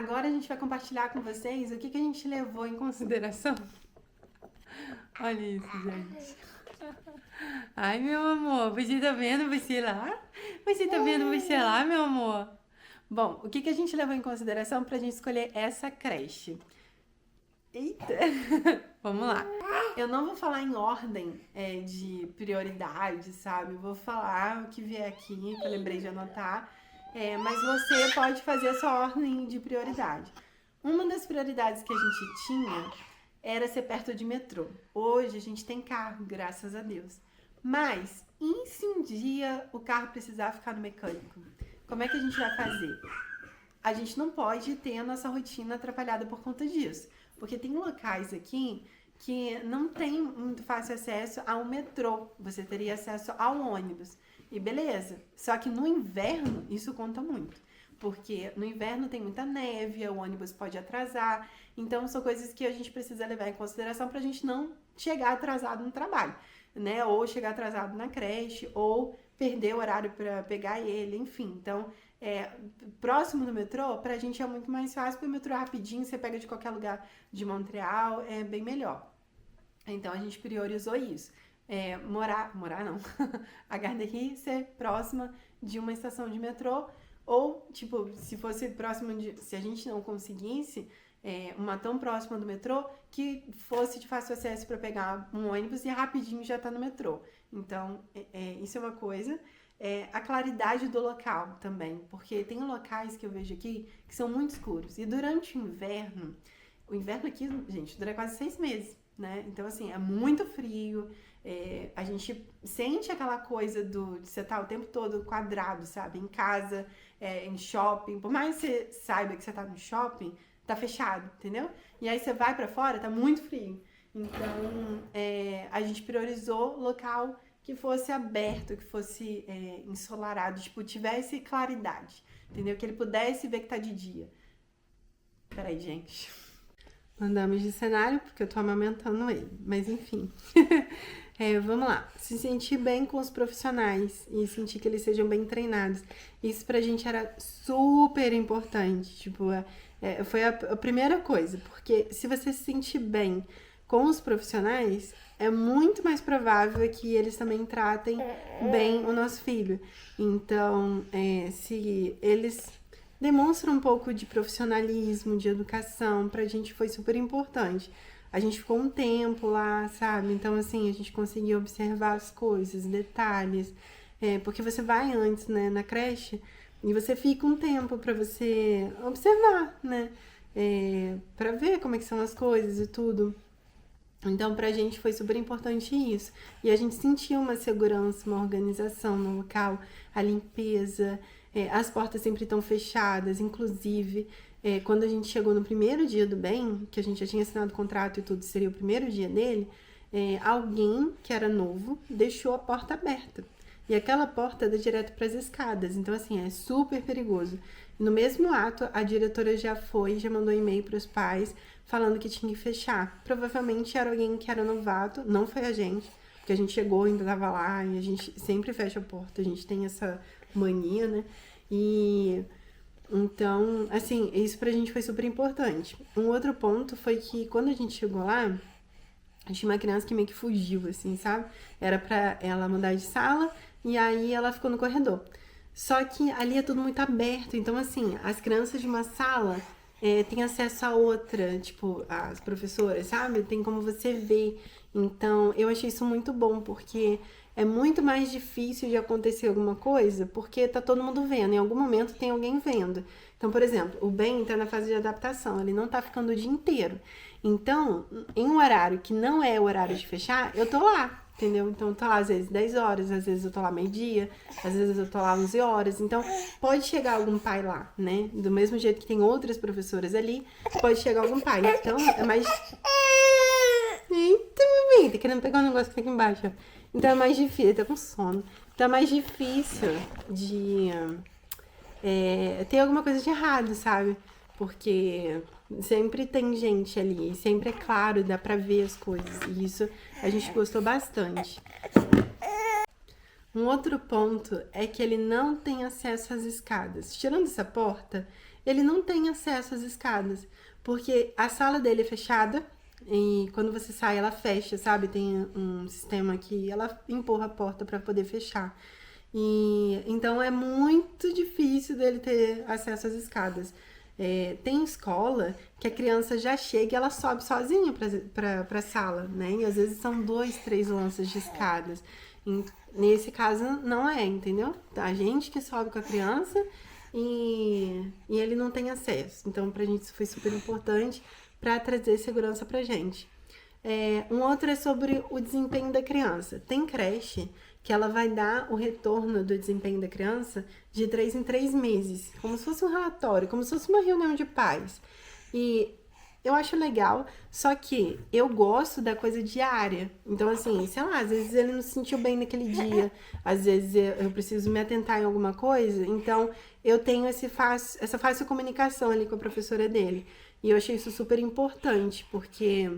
agora a gente vai compartilhar com vocês o que a gente levou em consideração. Olha isso, gente. Ai, meu amor, você tá vendo você lá? Você tá vendo você lá, meu amor? Bom, o que a gente levou em consideração pra gente escolher essa creche? Eita! Vamos lá. Eu não vou falar em ordem de prioridade, sabe? Vou falar o que vier aqui, que eu lembrei de anotar. Mas você pode fazer a sua ordem de prioridade. Uma das prioridades que a gente tinha era ser perto de metrô. Hoje a gente tem carro, graças a Deus. Mas, e se um dia o carro precisar ficar no mecânico? Como é que a gente vai fazer? A gente não pode ter a nossa rotina atrapalhada por conta disso. Porque tem locais aqui que não tem muito fácil acesso ao metrô. Você teria acesso ao ônibus. E beleza. Só que no inverno, isso conta muito. Porque no inverno tem muita neve, o ônibus pode atrasar. Então, são coisas que a gente precisa levar em consideração para a gente não chegar atrasado no trabalho, né? Ou chegar atrasado na creche, ou perder o horário para pegar ele, enfim. Então, próximo do metrô, pra gente é muito mais fácil, porque o metrô é rapidinho, você pega de qualquer lugar de Montreal, é bem melhor. Então, a gente priorizou isso. Morar não, a Garderie ser próxima de uma estação de metrô, ou, tipo, se fosse próximo se a gente não conseguisse uma tão próxima do metrô, que fosse de fácil acesso para pegar um ônibus e rapidinho já tá no metrô. Então, isso é uma coisa. A claridade do local também, porque tem locais que eu vejo aqui que são muito escuros. E durante o inverno aqui, gente, dura quase 6 meses, né? Então, assim, é muito frio, a gente sente aquela coisa de você estar o tempo todo quadrado, sabe? Em casa, em shopping, por mais que você saiba que você tá no shopping, tá fechado, entendeu? E aí você vai pra fora, tá muito frio. Então, a gente priorizou local que fosse aberto, que fosse ensolarado, tipo, tivesse claridade, entendeu? Que ele pudesse ver que tá de dia. Peraí, gente. Andamos de cenário, porque eu tô amamentando ele, mas enfim. Vamos lá. Se sentir bem com os profissionais e sentir que eles sejam bem treinados. Isso pra gente era super importante, tipo, foi a primeira coisa, porque se você se sentir bem com os profissionais, é muito mais provável que eles também tratem bem o nosso filho. Então, se eles demonstram um pouco de profissionalismo, de educação, pra gente foi super importante. A gente ficou um tempo lá, sabe? Então, assim, a gente conseguiu observar as coisas, detalhes. Porque você vai antes, né, na creche, e você fica um tempo pra você observar, né? Pra ver como é que são as coisas e tudo. Então, pra gente foi super importante isso. E a gente sentiu uma segurança, uma organização no local, a limpeza, as portas sempre estão fechadas, inclusive, quando a gente chegou no primeiro dia do bem, que a gente já tinha assinado o contrato e tudo, seria o primeiro dia dele, alguém que era novo deixou a porta aberta. E aquela porta dá direto para as escadas, então assim, é super perigoso. No mesmo ato, a diretora já mandou um e-mail para os pais falando que tinha que fechar. Provavelmente era alguém que era novato, não foi a gente, porque a gente chegou, ainda tava lá, e a gente sempre fecha a porta, a gente tem essa mania, né? E então, assim, isso pra gente foi super importante. Um outro ponto foi que quando a gente chegou lá, tinha uma criança que meio que fugiu, assim, sabe? Era pra ela mudar de sala e aí ela ficou no corredor. Só que ali é tudo muito aberto, então, assim, as crianças de uma sala têm acesso a outra, tipo, as professoras, sabe? Tem como você ver. Então, eu achei isso muito bom, porque é muito mais difícil de acontecer alguma coisa, porque tá todo mundo vendo, em algum momento tem alguém vendo. Então, por exemplo, o Ben tá na fase de adaptação, ele não tá ficando o dia inteiro. Então, em um horário que não é o horário de fechar, eu tô lá, entendeu? Então, eu tô lá às vezes 10 horas, às vezes eu tô lá meio-dia, às vezes eu tô lá 11 horas. Então, pode chegar algum pai lá, né? Do mesmo jeito que tem outras professoras ali, pode chegar algum pai. Então, é mais... Eita, bebê, tá querendo pegar um negócio que tá aqui embaixo, ó. Então, é mais difícil, tá com sono. Então, é mais difícil de ter alguma coisa de errado, sabe? Porque sempre tem gente ali, sempre é claro, dá pra ver as coisas. E isso a gente gostou bastante. Um outro ponto é que ele não tem acesso às escadas. Tirando essa porta, ele não tem acesso às escadas, porque a sala dele é fechada e quando você sai ela fecha, sabe? Tem um sistema que ela empurra a porta para poder fechar. E então é muito difícil dele ter acesso às escadas. Tem escola que a criança já chega e ela sobe sozinha para a sala, né? E às vezes são 2, 3 lances de escadas. Nesse caso não é, entendeu? A gente que sobe com a criança e ele não tem acesso. Então pra gente isso foi super importante para trazer segurança pra gente. Um outro é sobre o desempenho da criança. Tem creche que ela vai dar o retorno do desempenho da criança de 3 em 3 meses, como se fosse um relatório, como se fosse uma reunião de pais. E eu acho legal, só que eu gosto da coisa diária. Então, assim, sei lá, às vezes ele não se sentiu bem naquele dia, às vezes eu preciso me atentar em alguma coisa, então eu tenho essa fácil comunicação ali com a professora dele. E eu achei isso super importante, porque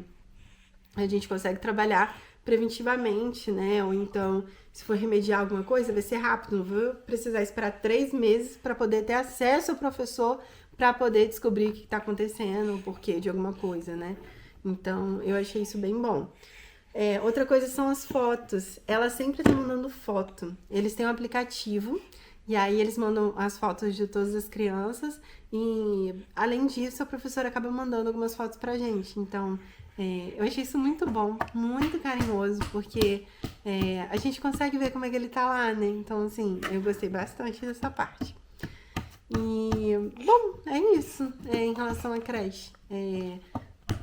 a gente consegue trabalhar preventivamente, né? Ou então, se for remediar alguma coisa, vai ser rápido. Não vou precisar esperar 3 meses para poder ter acesso ao professor para poder descobrir o que está acontecendo, o porquê de alguma coisa, né? Então, eu achei isso bem bom. Outra coisa são as fotos. Ela sempre tá mandando foto. Eles têm um aplicativo e aí eles mandam as fotos de todas as crianças e, além disso, a professora acaba mandando algumas fotos pra gente. Então, eu achei isso muito bom, muito carinhoso, porque a gente consegue ver como é que ele tá lá, né? Então, assim, eu gostei bastante dessa parte. E, bom, é isso em relação à creche.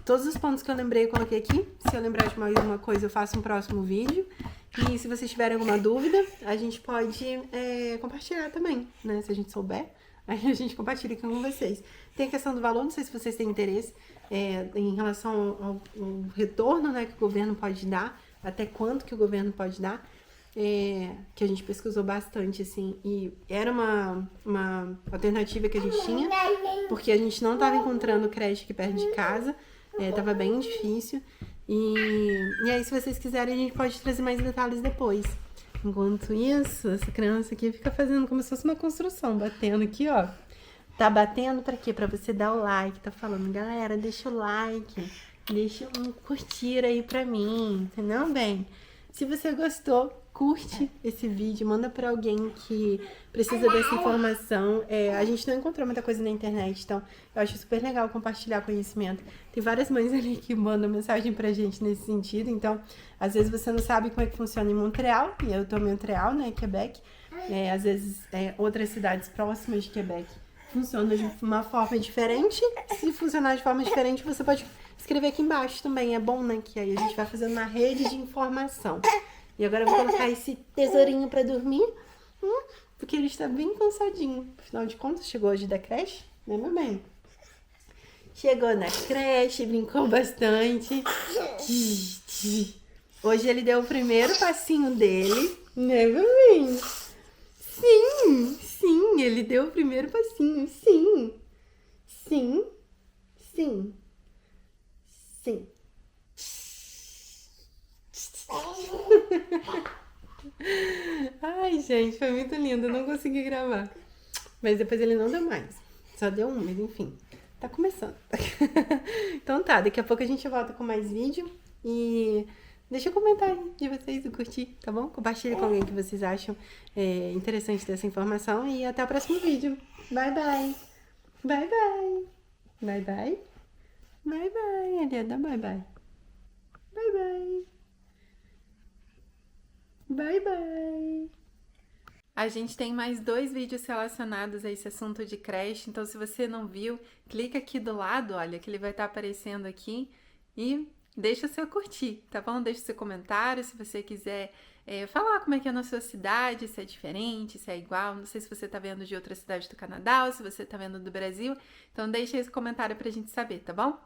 Todos os pontos que eu lembrei eu coloquei aqui. Se eu lembrar de mais uma coisa, eu faço um próximo vídeo. E se vocês tiverem alguma dúvida, a gente pode compartilhar também, né? Se a gente souber, aí a gente compartilha aqui com vocês. Tem a questão do valor, não sei se vocês têm interesse em relação ao retorno, né, que o governo pode dar, até quanto que o governo pode dar, que a gente pesquisou bastante, assim, e era uma alternativa que a gente tinha, porque a gente não estava encontrando creche aqui perto de casa, tava bem difícil, e aí se vocês quiserem a gente pode trazer mais detalhes depois. Enquanto isso, essa criança aqui fica fazendo como se fosse uma construção, batendo aqui, ó. Tá batendo pra quê? Pra você dar o like, tá falando, galera, deixa o like, deixa um curtir aí pra mim, entendeu, bem? Se você gostou, curte esse vídeo, manda pra alguém que precisa dessa informação. A gente não encontrou muita coisa na internet, então eu acho super legal compartilhar conhecimento. Tem várias mães ali que mandam mensagem pra gente nesse sentido, então às vezes você não sabe como é que funciona em Montreal, e eu tô em Montreal, né, Quebec, às vezes outras cidades próximas de Quebec funciona de uma forma diferente. Se funcionar de forma diferente, você pode escrever aqui embaixo também. É bom, né? Que aí a gente vai fazendo uma rede de informação. E agora eu vou colocar esse tesourinho pra dormir, porque ele está bem cansadinho. Afinal de contas, chegou hoje da creche, né, meu bem? Chegou na creche, brincou bastante. Hoje ele deu o primeiro passinho dele, né, meu bem? Sim, ele deu o primeiro passinho. Sim. Ai, gente, foi muito lindo. Eu não consegui gravar. Mas depois ele não deu mais. Só deu um, mas enfim. Tá começando. Então tá, daqui a pouco a gente volta com mais vídeo. E deixa um comentário de vocês, curtir, tá bom? Compartilha com alguém que vocês acham interessante dessa informação. E até o próximo vídeo. Bye, bye. Bye, bye. Bye, bye. Bye, bye. Eliana, bye, bye. Bye, bye. Bye, bye. A gente tem mais 2 vídeos relacionados a esse assunto de creche, então se você não viu, clica aqui do lado, olha, que ele vai estar aparecendo aqui e deixa o seu curtir, tá bom? Deixa o seu comentário, se você quiser falar como é que é na sua cidade, se é diferente, se é igual, não sei se você tá vendo de outra cidade do Canadá ou se você tá vendo do Brasil, então deixa esse comentário pra gente saber, tá bom?